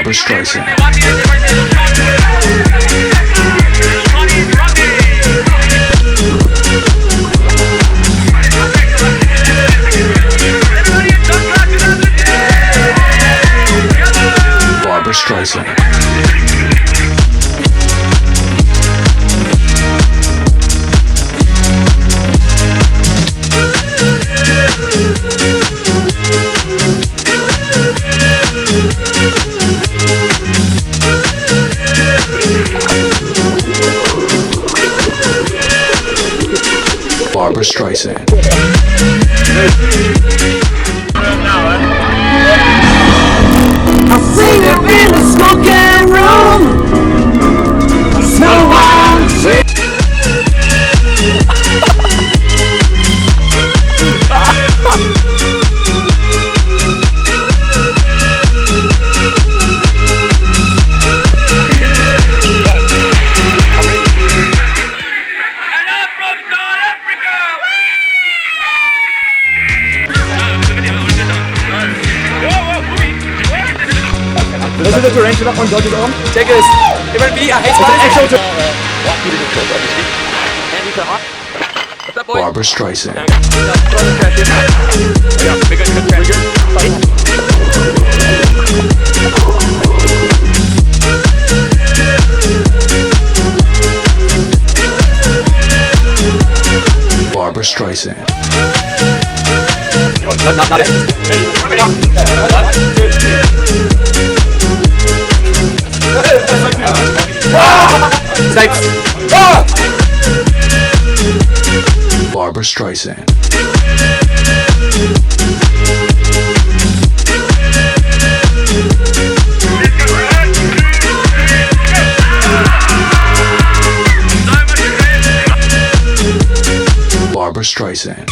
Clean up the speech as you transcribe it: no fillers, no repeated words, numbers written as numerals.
Barbra Streisand. Barbra Streisand. Barbra Streisand. I seen her in the smoking room. No one see. Listen to the range that one dodges on. Check this. Even me, I hate spicy. Barbra Streisand. Barbra Streisand. Barbra Streisand. Barbra Streisand.